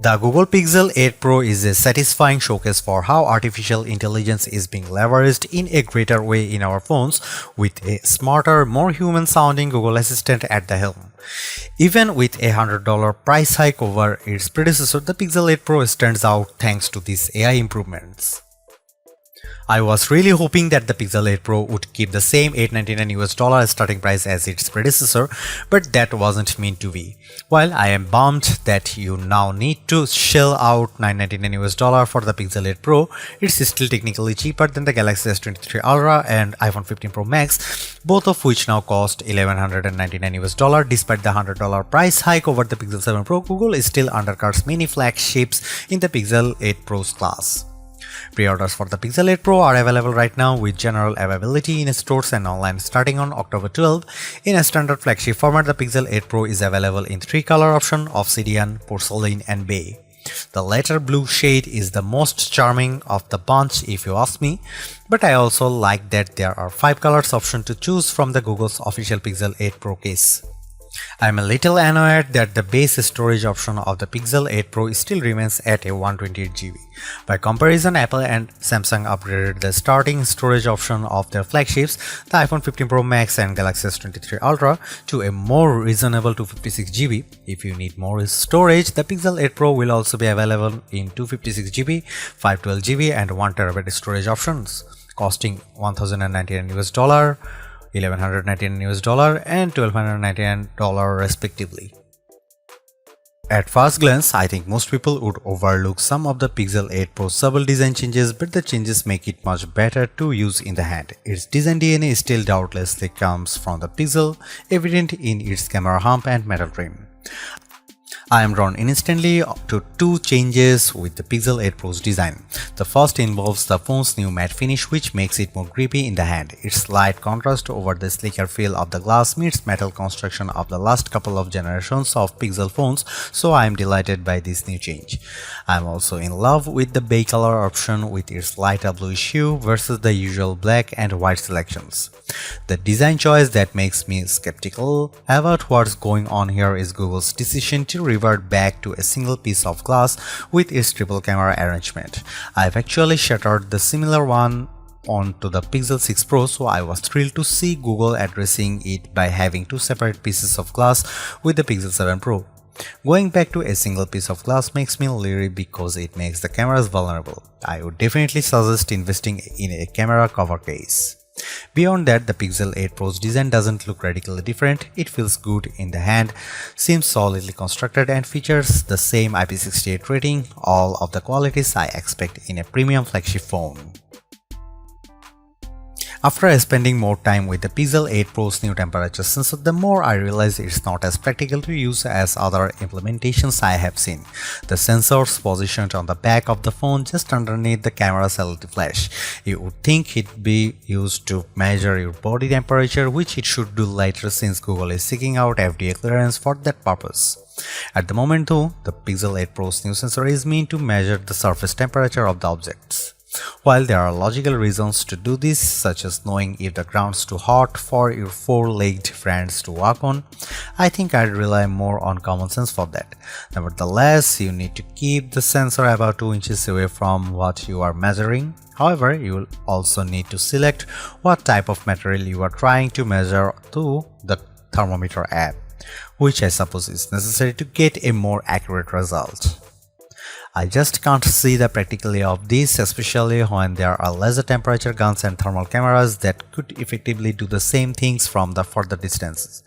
The Google Pixel 8 Pro is a satisfying showcase for how artificial intelligence is being leveraged in a greater way in our phones, with a smarter, more human-sounding Google Assistant at the helm. Even with a $100 price hike over its predecessor, the Pixel 8 Pro stands out thanks to these AI improvements. I was really hoping that the Pixel 8 Pro would keep the same $899 starting price as its predecessor, but that wasn't meant to be. While I am bummed that you now need to shell out $999 for the Pixel 8 Pro, it's still technically cheaper than the Galaxy S23 Ultra and iPhone 15 Pro Max, both of which now cost $1,199. Despite the $100 price hike over the Pixel 7 Pro, Google still undercuts many flagships in the Pixel 8 Pro's class. Pre-orders for the Pixel 8 Pro are available right now, with general availability in stores and online starting on October 12. In a standard flagship format, the Pixel 8 Pro is available in 3 color options: obsidian, porcelain and bay. The latter blue shade is the most charming of the bunch if you ask me, but I also like that there are 5 colors option to choose from the Google's official Pixel 8 Pro case. I'm a little annoyed that the base storage option of the Pixel 8 Pro still remains at a 128GB. By comparison, Apple and Samsung upgraded the starting storage option of their flagships, the iPhone 15 Pro Max and Galaxy S23 Ultra, to a more reasonable 256GB. If you need more storage, the Pixel 8 Pro will also be available in 256GB, 512GB and 1TB storage options, costing $1,099, $1,199 and $1,299 respectively. At first glance, I think most people would overlook some of the Pixel 8 Pro's subtle design changes, but the changes make it much better to use in the hand. Its design DNA still doubtlessly comes from the Pixel, evident in its camera hump and metal trim. I am drawn instantly to 2 changes with the Pixel 8 Pro's design. The first involves the phone's new matte finish, which makes it more grippy in the hand. Its slight contrast over the sleeker feel of the glass meets metal construction of the last couple of generations of Pixel phones, so I am delighted by this new change. I am also in love with the bay color option with its lighter bluish hue versus the usual black and white selections. The design choice that makes me skeptical about what's going on here is Google's decision to revert back to a single piece of glass with its triple camera arrangement. I've actually shattered the similar one onto the Pixel 6 Pro, so I was thrilled to see Google addressing it by having 2 separate pieces of glass with the Pixel 7 Pro. Going back to a single piece of glass makes me leery because it makes the cameras vulnerable. I would definitely suggest investing in a camera cover case. Beyond that, the Pixel 8 Pro's design doesn't look radically different. It feels good in the hand, seems solidly constructed and features the same IP68 rating, all of the qualities I expect in a premium flagship phone. After spending more time with the Pixel 8 Pro's new temperature sensor, the more I realize it's not as practical to use as other implementations I have seen. The sensor's positioned on the back of the phone just underneath the camera's LED flash. You would think it'd be used to measure your body temperature, which it should do later since Google is seeking out FDA clearance for that purpose. At the moment though, the Pixel 8 Pro's new sensor is meant to measure the surface temperature of the objects. While there are logical reasons to do this, such as knowing if the ground's too hot for your 4-legged friends to walk on, I think I'd rely more on common sense for that. Nevertheless, you need to keep the sensor about 2 inches away from what you are measuring. However, you will also need to select what type of material you are trying to measure through the thermometer app, which I suppose is necessary to get a more accurate result. I just can't see the practicality of this, especially when there are laser temperature guns and thermal cameras that could effectively do the same things from the further distances.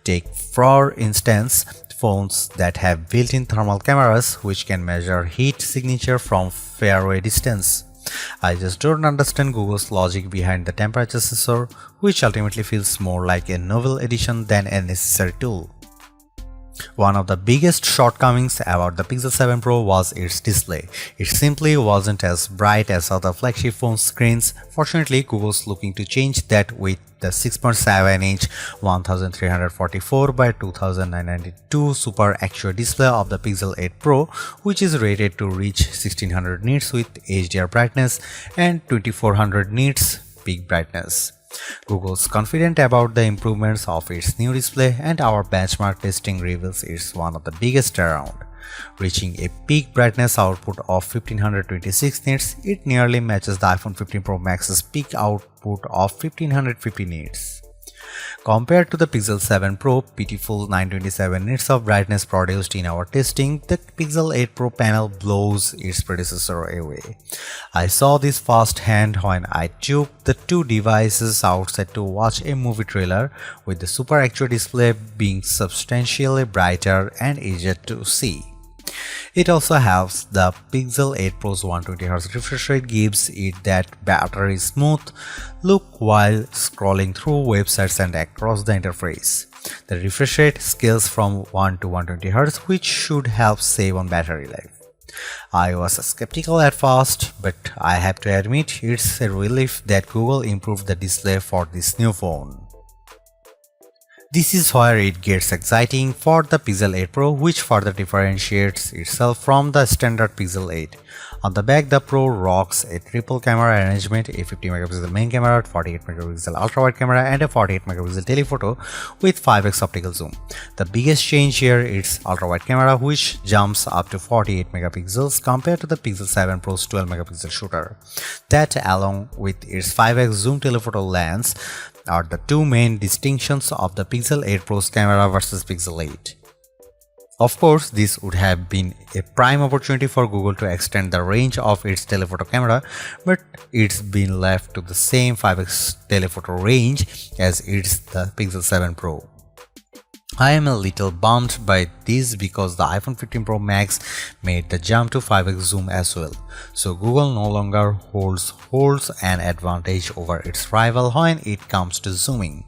Take, for instance, phones that have built-in thermal cameras which can measure heat signature from faraway distance. I just don't understand Google's logic behind the temperature sensor, which ultimately feels more like a novel addition than a necessary tool. One of the biggest shortcomings about the Pixel 7 Pro was its display. It simply wasn't as bright as other flagship phone screens. Fortunately, Google's looking to change that with the 6.7-inch 1344 by 2992 Super Actual display of the Pixel 8 Pro, which is rated to reach 1600 nits with HDR brightness and 2400 nits peak brightness. Google's confident about the improvements of its new display, and our benchmark testing reveals it's one of the biggest around. Reaching a peak brightness output of 1526 nits, it nearly matches the iPhone 15 Pro Max's peak output of 1550 nits. Compared to the Pixel 7 Pro, pitiful 927 nits of brightness produced in our testing, the Pixel 8 Pro panel blows its predecessor away. I saw this firsthand when I took the two devices outside to watch a movie trailer, with the Super HD display being substantially brighter and easier to see. It also helps the Pixel 8 Pro's 120Hz refresh rate gives it that battery smooth look while scrolling through websites and across the interface. The refresh rate scales from 1 to 120Hz, which should help save on battery life. I was skeptical at first, but I have to admit it's a relief that Google improved the display for this new phone. This is where it gets exciting for the Pixel 8 Pro, which further differentiates itself from the standard Pixel 8. On the back, the Pro rocks a triple camera arrangement, a 50MP main camera, 48MP ultra-wide camera and a 48MP telephoto with 5x optical zoom. The biggest change here is ultra-wide camera, which jumps up to 48MP compared to the Pixel 7 Pro's 12MP shooter. That, along with its 5x zoom telephoto lens, are the two main distinctions of the Pixel 8 Pro's camera versus Pixel 8. Of course, this would have been a prime opportunity for Google to extend the range of its telephoto camera, but it's been left to the same 5x telephoto range as it's the Pixel 7 Pro. I am a little bummed by this because the iPhone 15 Pro Max made the jump to 5x zoom as well, so Google no longer holds an advantage over its rival when it comes to zooming.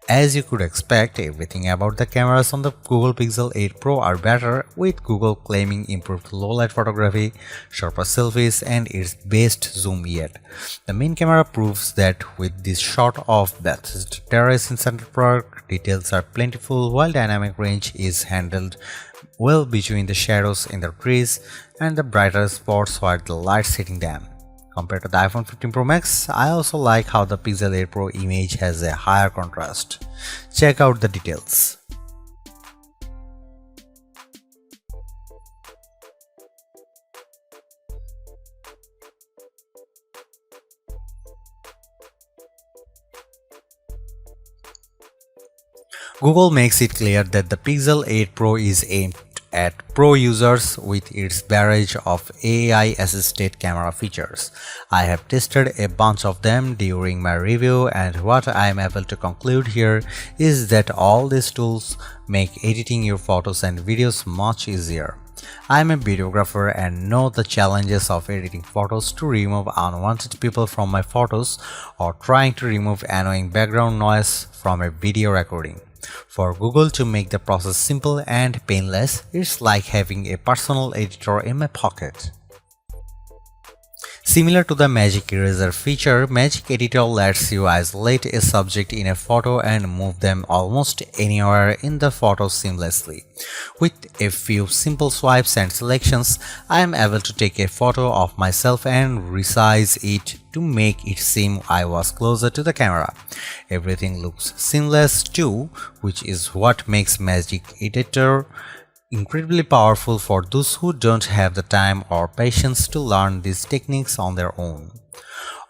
As you could expect, everything about the cameras on the Google Pixel 8 Pro are better, with Google claiming improved low-light photography, sharper selfies, and its best zoom yet. The main camera proves that with this shot of Bethesda Terrace in Central Park, details are plentiful while dynamic range is handled well between the shadows in the trees and the brighter spots where the light's hitting them. Compared to the iPhone 15 Pro Max, I also like how the Pixel 8 Pro image has a higher contrast. Check out the details. Google makes it clear that the Pixel 8 Pro is aimed at pro users with its barrage of AI-assisted camera features. I have tested a bunch of them during my review, and what I am able to conclude here is that all these tools make editing your photos and videos much easier. I am a videographer and know the challenges of editing photos to remove unwanted people from my photos or trying to remove annoying background noise from a video recording. For Google to make the process simple and painless, it's like having a personal editor in my pocket. Similar to the Magic Eraser feature, Magic Editor lets you isolate a subject in a photo and move them almost anywhere in the photo seamlessly. With a few simple swipes and selections, I am able to take a photo of myself and resize it to make it seem I was closer to the camera. Everything looks seamless too, which is what makes Magic Editor incredibly powerful for those who don't have the time or patience to learn these techniques on their own.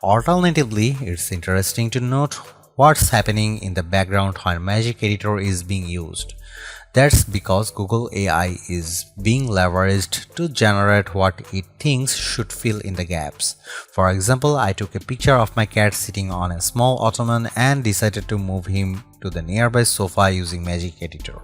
Alternatively, it's interesting to note what's happening in the background when Magic Editor is being used. That's because Google AI is being leveraged to generate what it thinks should fill in the gaps. For example, I took a picture of my cat sitting on a small ottoman and decided to move him to the nearby sofa using Magic Editor.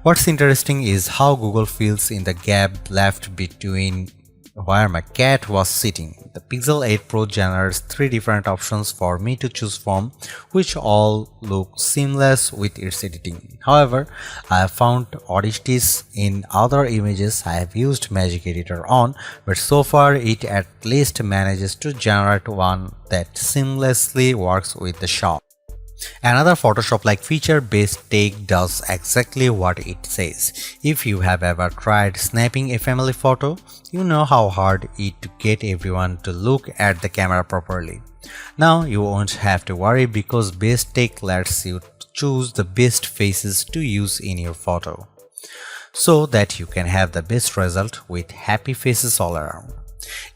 What's interesting is how Google fills in the gap left between where my cat was sitting. The Pixel 8 Pro generates 3 different options for me to choose from, which all look seamless with its editing. However, I have found oddities in other images I have used Magic Editor on, but so far it at least manages to generate one that seamlessly works with the shot. Another Photoshop-like feature, Best Take, does exactly what it says. If you have ever tried snapping a family photo, you know how hard it is to get everyone to look at the camera properly. Now you won't have to worry because Best Take lets you choose the best faces to use in your photo. so that you can have the best result with happy faces all around.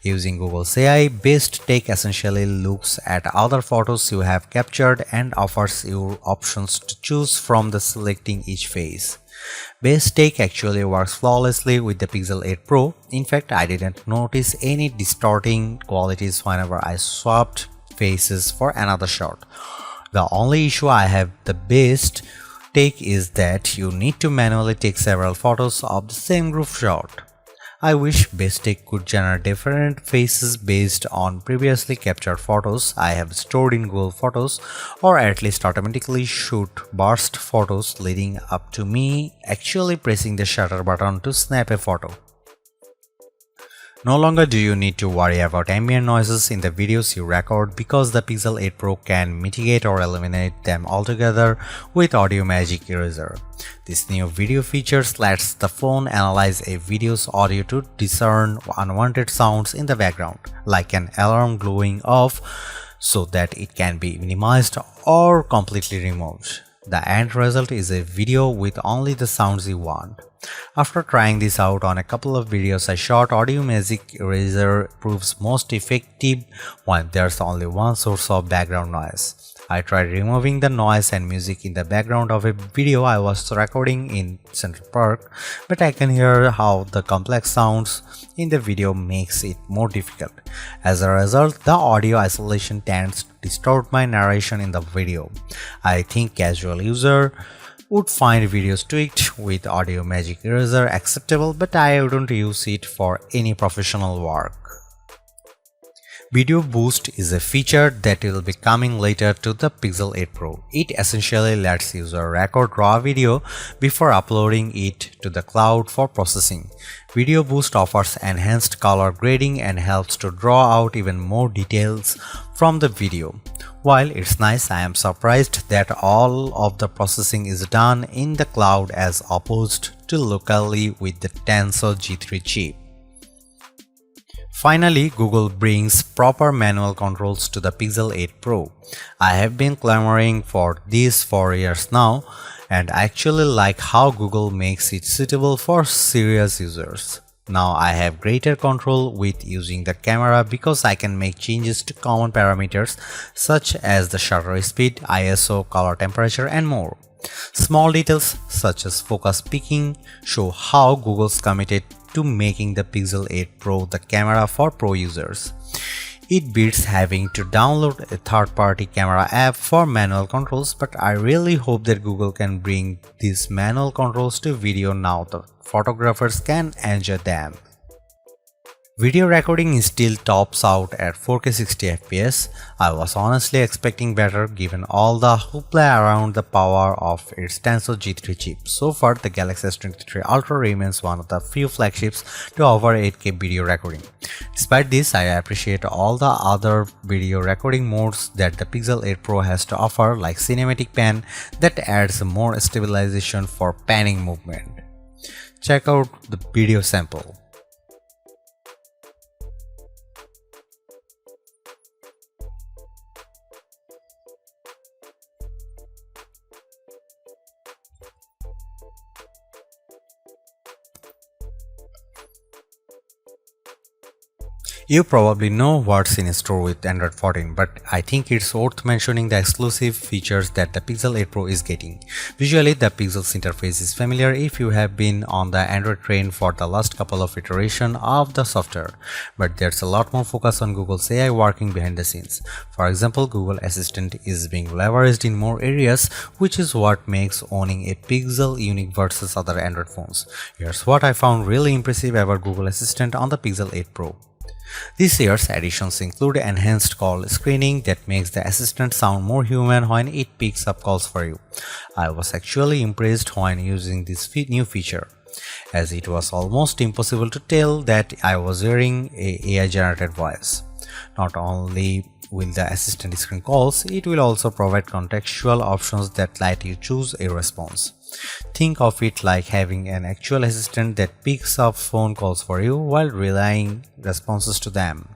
Using Google's AI, Best Take essentially looks at other photos you have captured and offers you options to choose from the selecting each face. Best Take actually works flawlessly with the Pixel 8 Pro. In fact, I didn't notice any distorting qualities whenever I swapped faces for another shot. The only issue I have the Best Take is that you need to manually take several photos of the same group shot. I wish Best Take could generate different faces based on previously captured photos I have stored in Google Photos, or at least automatically shoot burst photos leading up to me actually pressing the shutter button to snap a photo. No longer do you need to worry about ambient noises in the videos you record because the Pixel 8 Pro can mitigate or eliminate them altogether with Audio Magic Eraser. This new video feature lets the phone analyze a video's audio to discern unwanted sounds in the background, like an alarm going off, so that it can be minimized or completely removed. The end result is a video with only the sounds you want. After trying this out on a couple of videos I shot, Audio Magic Eraser proves most effective when there's only one source of background noise. I tried removing the noise and music in the background of a video I was recording in Central Park, but I can hear how the complex sounds in the video makes it more difficult. As a result, the audio isolation tends to distort my narration in the video. I think casual user would find videos tweaked with Audio Magic Eraser acceptable, but I wouldn't use it for any professional work. Video Boost is a feature that will be coming later to the Pixel 8 Pro. It essentially lets user record raw video before uploading it to the cloud for processing. Video Boost offers enhanced color grading and helps to draw out even more details from the video. While it's nice, I am surprised that all of the processing is done in the cloud as opposed to locally with the Tensor G3 chip. Finally, Google brings proper manual controls to the Pixel 8 Pro. I have been clamoring for this for years now, and I actually like how Google makes it suitable for serious users. Now I have greater control with using the camera because I can make changes to common parameters such as the shutter speed, ISO, color temperature, and more. Small details such as focus peaking show how Google's committed to making the Pixel 8 Pro the camera for pro users. It beats having to download a third-party camera app for manual controls, but I really hope that Google can bring these manual controls to video now that photographers can enjoy them. Video recording still tops out at 4K 60 FPS. I was honestly expecting better given all the hoopla around the power of its Tensor G3 chip. So far, the Galaxy S23 Ultra remains one of the few flagships to offer 8K video recording. Despite this, I appreciate all the other video recording modes that the Pixel 8 Pro has to offer, like Cinematic Pan that adds more stabilization for panning movement. Check out the video sample. You probably know what's in store with Android 14, but I think it's worth mentioning the exclusive features that the Pixel 8 Pro is getting. Visually, the Pixel's interface is familiar if you have been on the Android train for the last couple of iterations of the software, but there's a lot more focus on Google's AI working behind the scenes. For example, Google Assistant is being leveraged in more areas, which is what makes owning a Pixel unique versus other Android phones. Here's what I found really impressive about Google Assistant on the Pixel 8 Pro. This year's additions include enhanced call screening that makes the assistant sound more human when it picks up calls for you. I was actually impressed when using this new feature, as it was almost impossible to tell that I was hearing an AI-generated voice. Not only will the assistant screen calls, it will also provide contextual options that let you choose a response. Think of it like having an actual assistant that picks up phone calls for you while relaying responses to them.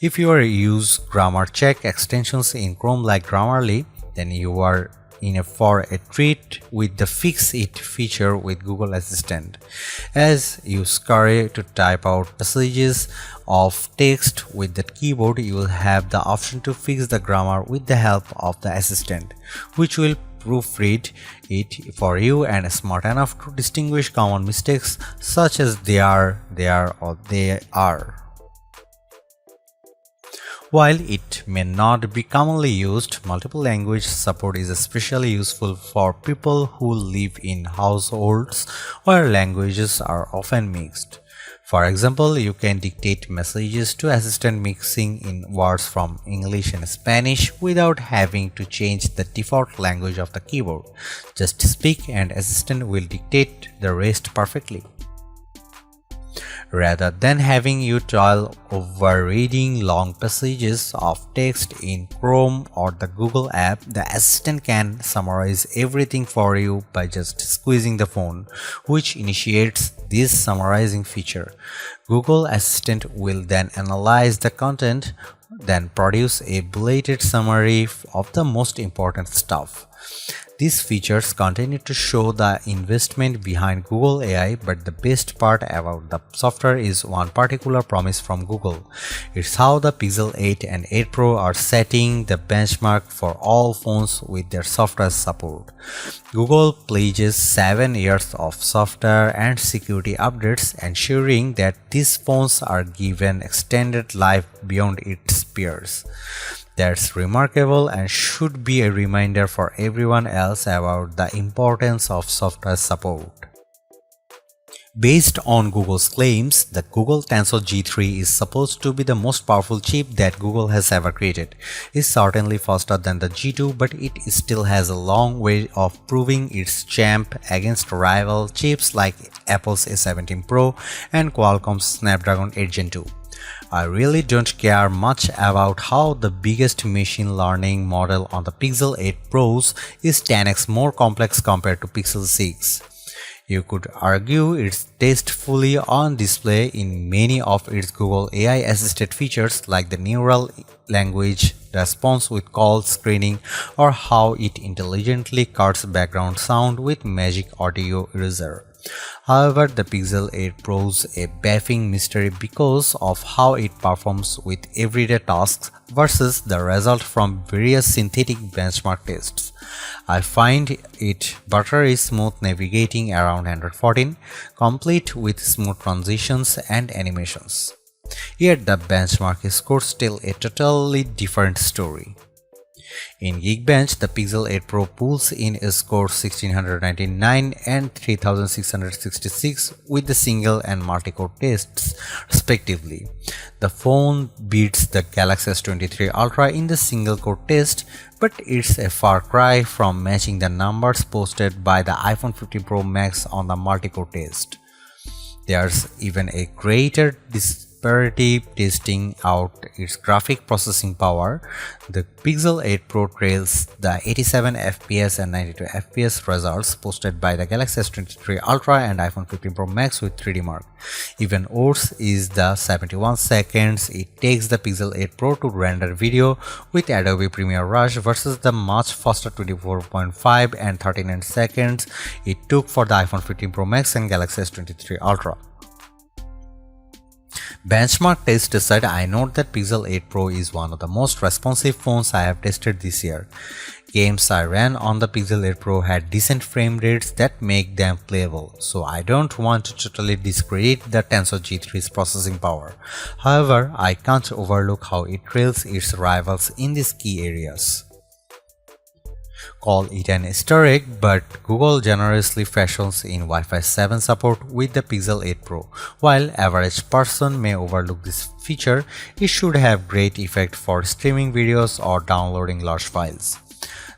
If you use grammar check extensions in Chrome like Grammarly, then you are for a treat with the Fix It feature with Google Assistant. As you scurry to type out passages of text with the keyboard, you will have the option to fix the grammar with the help of the assistant, which will proofread it for you and is smart enough to distinguish common mistakes such as they are, or they are. While it may not be commonly used, multiple language support is especially useful for people who live in households where languages are often mixed. For example, you can dictate messages to Assistant mixing in words from English and Spanish without having to change the default language of the keyboard. Just speak and Assistant will dictate the rest perfectly. Rather than having you toil over reading long passages of text in Chrome or the Google app, the Assistant can summarize everything for you by just squeezing the phone, which initiates this summarizing feature. Google Assistant will then analyze the content, then produce a bulleted summary of the most important stuff. These features continue to show the investment behind Google AI, but the best part about the software is one particular promise from Google. It's how the Pixel 8 and 8 Pro are setting the benchmark for all phones with their software support. Google pledges 7 years of software and security updates, ensuring that these phones are given extended life beyond its peers. That's remarkable and should be a reminder for everyone else about the importance of software support. Based on Google's claims, the Google Tensor G3 is supposed to be the most powerful chip that Google has ever created. It's certainly faster than the G2, but it still has a long way of proving its champ against rival chips like Apple's A17 Pro and Qualcomm's Snapdragon 8 Gen 2. I really don't care much about how the biggest machine learning model on the Pixel 8 Pros is 10x more complex compared to Pixel 6. You could argue it's tastefully on display in many of its Google AI assisted features like the neural language response with call screening or how it intelligently cuts background sound with Magic Audio Eraser. However, the Pixel 8 Pro's a baffling mystery because of how it performs with everyday tasks versus the result from various synthetic benchmark tests. I find it buttery smooth navigating around Android 14, complete with smooth transitions and animations. Yet the benchmark scores tell a totally different story. In Geekbench, the Pixel 8 Pro pulls in a score 1699 and 3666 with the single and multi-core tests respectively. The phone beats the Galaxy S23 Ultra in the single-core test, but it's a far cry from matching the numbers posted by the iPhone 15 Pro Max on the multi-core test. There's even a greater disparity testing out its graphic processing power. The Pixel 8 Pro trails the 87 FPS and 92 FPS results posted by the Galaxy S23 Ultra and iPhone 15 Pro Max with 3D Mark. Even worse is the 71 seconds it takes the Pixel 8 Pro to render video with Adobe Premiere Rush versus the much faster 24.5 and 39 seconds it took for the iPhone 15 Pro Max and Galaxy S23 Ultra. Benchmark test aside, I note that Pixel 8 Pro is one of the most responsive phones I have tested this year. Games I ran on the Pixel 8 Pro had decent frame rates that make them playable, so I don't want to totally discredit the Tensor G3's processing power. However, I can't overlook how it trails its rivals in these key areas. Call it an Easter egg, but Google generously fashions in Wi-Fi 7 support with the Pixel 8 Pro. While average person may overlook this feature, it should have great effect for streaming videos or downloading large files.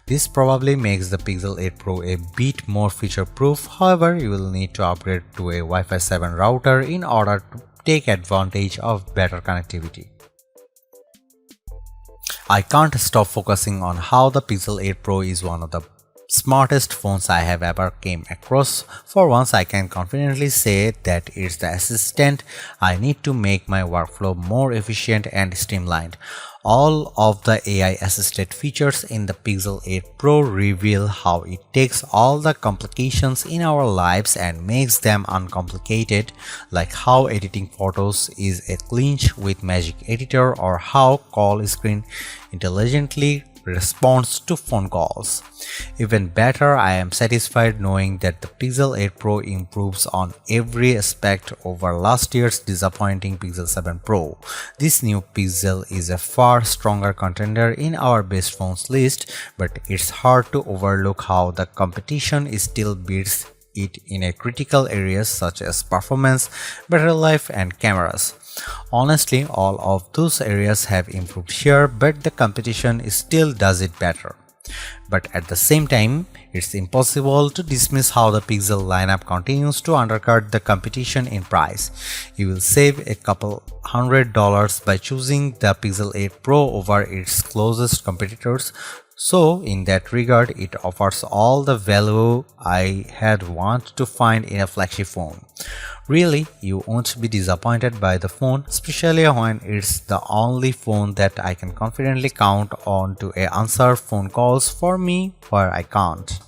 This probably makes the Pixel 8 Pro a bit more feature-proof. However, you will need to upgrade to a Wi-Fi 7 router in order to take advantage of better connectivity. I can't stop focusing on how the Pixel 8 Pro is one of the smartest phones I have ever came across. For once, I can confidently say that it's the assistant I need to make my workflow more efficient and streamlined. All of the AI-assisted features in the Pixel 8 Pro reveal how it takes all the complications in our lives and makes them uncomplicated, like how editing photos is a clinch with Magic Editor or how call screen intelligently responds to phone calls. Even better, I am satisfied knowing that the Pixel 8 Pro improves on every aspect over last year's disappointing Pixel 7 Pro. This new Pixel is a far stronger contender in our best phones list, but it's hard to overlook how the competition still beats it in a critical areas such as performance, battery life, and cameras. Honestly, all of those areas have improved here, but the competition still does it better. But at the same time, it's impossible to dismiss how the Pixel lineup continues to undercut the competition in price. You will save a couple $100 by choosing the Pixel 8 Pro over its closest competitors. So in that regard, it offers all the value I had wanted to find in a flagship phone. Really, you won't be disappointed by the phone, especially when it's the only phone that I can confidently count on to answer phone calls for me where I can't.